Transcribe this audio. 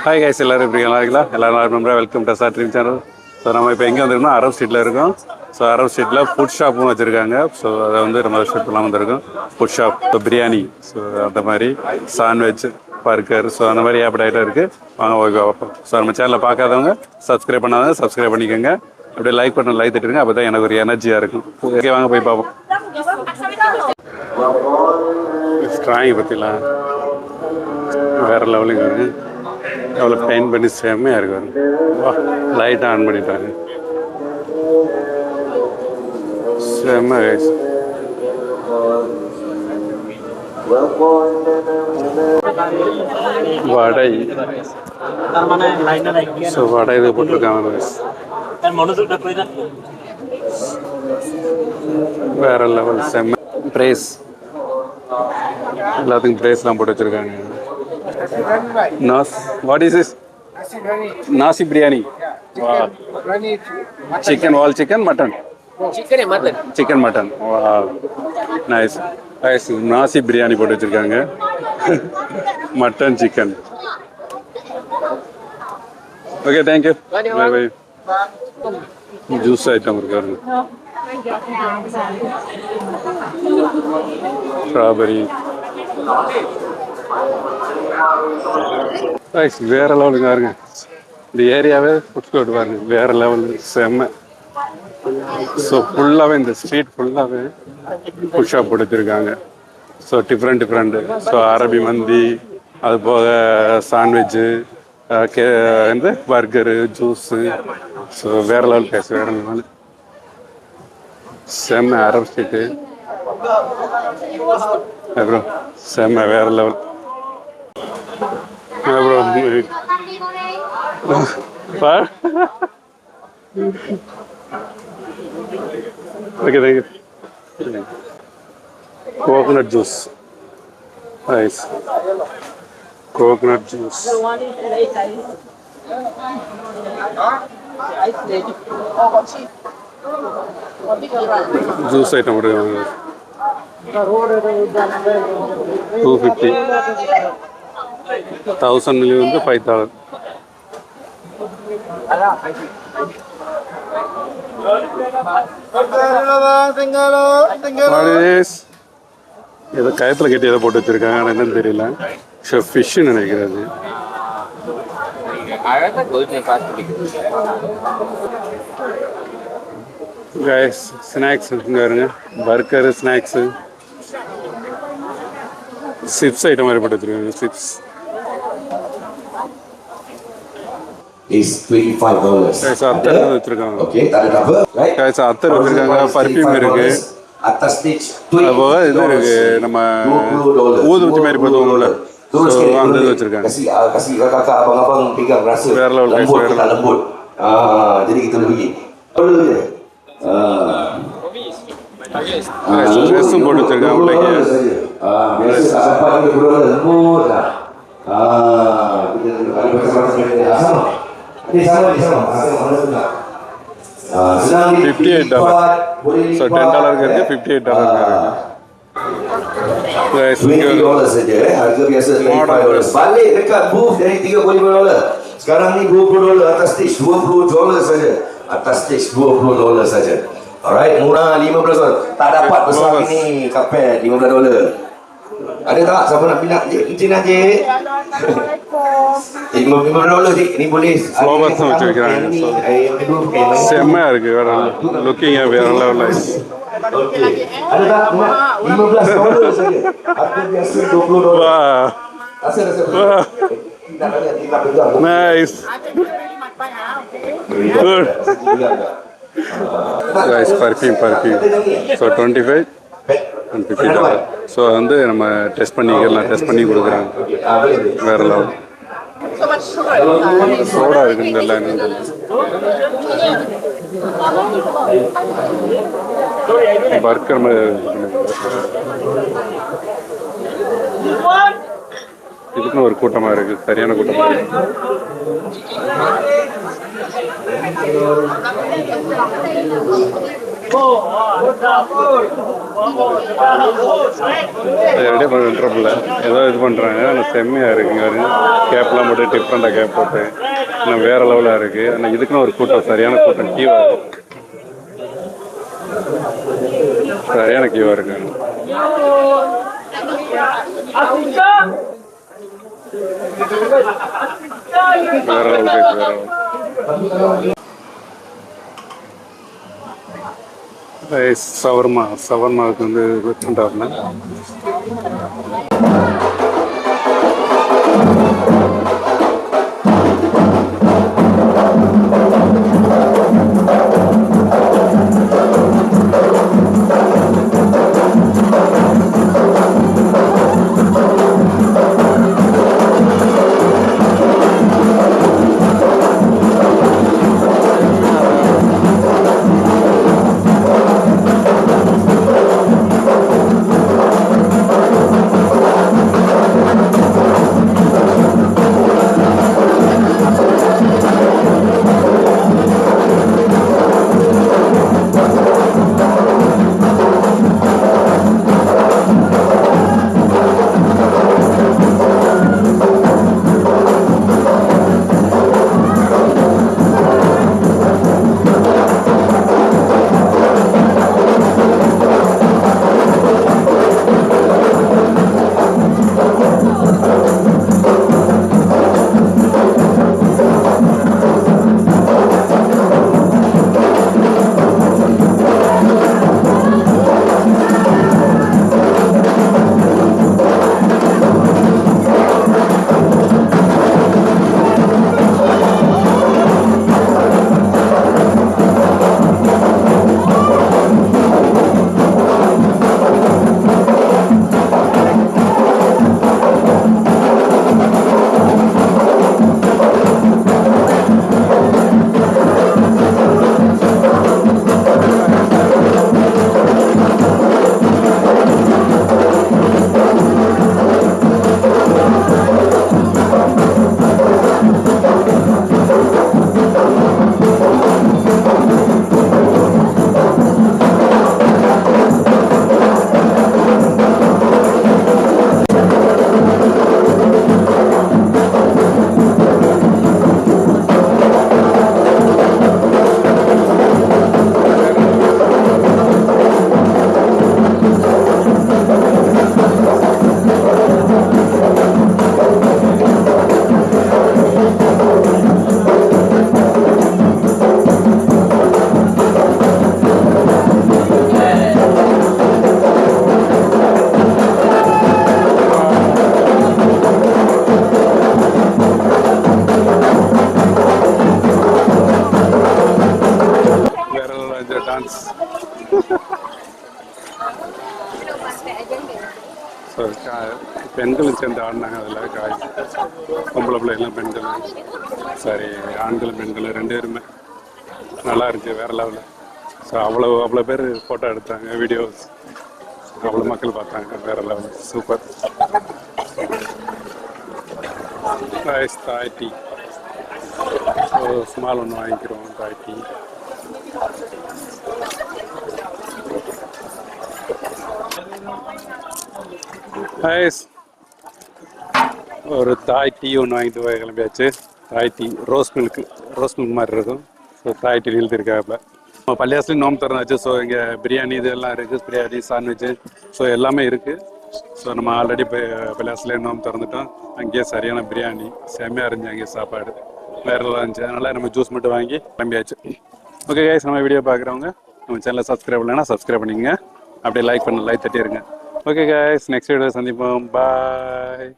Hi guys, எல்லோரும் எப்படி நல்லா இருக்கலாம்? எல்லோரும் நம்புறேன். Welcome to sir dream channel. So நம்ம இப்போ எங்கே வந்திருக்கோம்? அரப் ஸ்ட்ரீட்டில் இருக்கோம். ஸோ அரப் ஸ்ட்ரீட்டில் ஃபுட் ஷாப்பும் வச்சுருக்காங்க. ஸோ அதை வந்து நம்ம ஷூட் பண்ணலாம் வந்திருக்கோம். Food shop, so biryani, so அந்த மாதிரி சாண்ட்விச், பர்கர், ஸோ அந்த மாதிரி ஏகப்பட்ட ஐட்டம் இருக்குது. வாங்க ஓகே பார்ப்போம். ஸோ நம்ம சேனலில் பார்க்காதவங்க சப்ஸ்கிரைப் பண்ணாதவங்க சப்ஸ்கிரைப் பண்ணிக்கோங்க. அப்படியே லைக் பண்ண லைக் தட்டுருங்க. அப்போ தான் எனக்கு ஒரு எனர்ஜியாக இருக்கும். ஓகே, வாங்க போய் பார்ப்போம். ஸ்ட்ராயிங் பற்றிலாம் வேறு லெவலுங்க இருக்குது. எவ்வளோ பெயிண்ட் பண்ணி செம்மையாக இருக்கும். லைட்டாக ஆன் பண்ணிட்டாங்க. செம்ம கைஸ். வடை, ஸோ வடை இது போட்டிருக்காங்க. வேற லெவல் செம்ம. ப்ரைஸ் எல்லாத்துக்கும் ப்ரைஸ்லாம் போட்டு வச்சுருக்காங்க. What is this? Nasi biryani. Wow. Chicken, all chicken, mutton. Chicken and mutton. Chicken, mutton. Wow. Nice. Nice. Nasi biryani போட்டு வச்சிருக்காங்க. Mutton, chicken. Okay, thank you. Bye bye. Juice item இருக்கு. Strawberry. வேற லெவலுங்க பாருங்க. இந்த ஏரியாவே ஃபுட் கோர்ட் பாருங்க, வேற லெவல் செம்ம. ஸோ ஃபுல்லாகவே இந்த ஸ்ட்ரீட் ஃபுல்லாகவே ஃபுட் ஷாப் போட்டுருக்காங்க. ஸோ டிஃப்ரெண்ட் ஸோ அரபி மந்தி, அது போக சாண்ட்விட்சு, இந்த பர்கரு, ஜூஸு. ஸோ வேற லெவல் பேச வேற லெவல் செம்ம. அரப் ஸ்ட்ரீட்டு அப்புறம் செம்ம வேற level. Okay, thank you. Coconut juice. Nice. Coconut juice. Juice item. 250. 1000 million 5,000. ஏதோ கயத்தில் கட்டி எதை போட்டு வச்சிருக்காங்க, ஆனால் என்னன்னு தெரியல. ஃபிஷ்ஷு நினைக்கிறது. கைஸ், ஸ்நாக்ஸ் இங்கே வருங்க. பர்கரு, ஸ்நாக்ஸு, சிப்ஸ் ஐட்டம் மாதிரி போட்டு வச்சிருக்காங்க. Chips is $25. அத்தர் வச்சிருக்காங்க. Okay, tak ada apa. Right. அத்தர் வச்சிருக்காங்க. பர்ஃப்யூம் இருக்கு. Atas stage அப்போ இது இருக்கு, நம்ம ஊதுபத்தி மாதிரி பார்த்தோம்ல, அந்த இது வச்சிருக்காங்க. kasih kakak abang-abang pegang rasa lembut tak lembut. Jadi kita pergi. ட்ரெஸ்ஸும் போட்டு வச்சிருக்காங்க பிள்ளைங்க. biasa sampai lembut lah. Kita ada sama. Ini sama. $58. So $10 இருக்கு, $58 $20 saja. Harga biasa $25. Balik dekat booth dari $35. Sekarang ni $20 atas stage, $20 saja. Atas stage $20 saja. Alright, murah $15. Tak dapat besar ini kapet $15. Ada tak siapa nak pindah kitchen aja? $15 dik, ni boleh. Flowers வச்சு வைக்கிறாங்க. செம்மையா இருக்கு. வேற looking வேற level. Okey. Ada tak $15 saja. Harga biasa $20. Wah. Rasa. Tidak banyak kita pegang. Nice. Good. Guys, perfume. So 25 and $50. So வந்து நம்ம test பண்ணி கொடுக்குறாங்க. வேற லெவல். சோடா இருக்குன்னு எல்லாம் பர்கர் இதுக்குன்னு ஒரு கூட்டமாக இருக்கு, சரியான கூட்டமாக இருக்கு. ரெடி பண்ணுறப்பில்ல ஏதோ இது பண்ணுறாங்க. ஆனால் செம்மையாக இருக்குங்க. கேப்லாம் போட்டு டிஃப்ரெண்டாக கேப் போட்டு இன்னும் வேறு லெவலாக இருக்குது. ஆனால் இதுக்குன்னு ஒரு கூட்டம், சரியான கூட்டம், கீவாக இருக்குது. சரியான கீவாக இருக்கு. வேற லெவல். சவர்மாவுக்கு வந்து பண்ணுறாருன்னா டான்ஸ். ஸோ பெண்களும் சேர்ந்து ஆடினாங்க. அதில் பொம்பளை பிள்ளைகளும் பெண்களும் சரி, ஆண்களும் பெண்களும் 2 பேருமே நல்லா இருந்துச்சு, வேறு லெவலில். ஸோ அவ்வளோ பேர் ஃபோட்டோ எடுத்தாங்க, வீடியோஸ் அவ்வளோ மக்கள் பார்த்தாங்க, வேறு லெவல், சூப்பர். தாய் டீ. ஸோ ஸ்மால் ஒன்று வாங்கிக்கிறோம், தாய் டீ. ஒரு தாய் டீ ஒன்று வாங்கிட்டு போய் கிளம்பியாச்சு. தாய் டீ ரோஸ் மில்க் மாதிரி இருக்கும். ஸோ தாய் டீ நிறுத்திருக்காப்புல. நம்ம பள்ளியாஸ்லேயும் நோம்பு திறந்தாச்சு. ஸோ இங்கே பிரியாணி இதெல்லாம் இருக்குது, பிரியாணி சாண்ட்விட்சு ஸோ எல்லாமே இருக்குது. ஸோ நம்ம ஆல்ரெடி இப்போ பள்ளியாஸ்லேயே நோம்பு திறந்துட்டோம். அங்கேயே சரியான பிரியாணி செம்மையாக இருந்துச்சு, அங்கேயே சாப்பாடு வேறு எல்லாம் இருந்துச்சு. அதனால் நம்ம ஜூஸ் மட்டும் வாங்கி கிளம்பியாச்சு. ஓகே கைஸ், நம்ம வீடியோ பார்க்குறவங்க நம்ம சேனலை சப்ஸ்கிரைப் இல்லைன்னா சப்ஸ்கிரைப் பண்ணிக்கங்க. அப்படியே லைக் பண்ண லைக் தட்டிடுங்க. ஓகே கைஸ், நெக்ஸ்ட் வீடியோ சந்திப்போம். பாய்.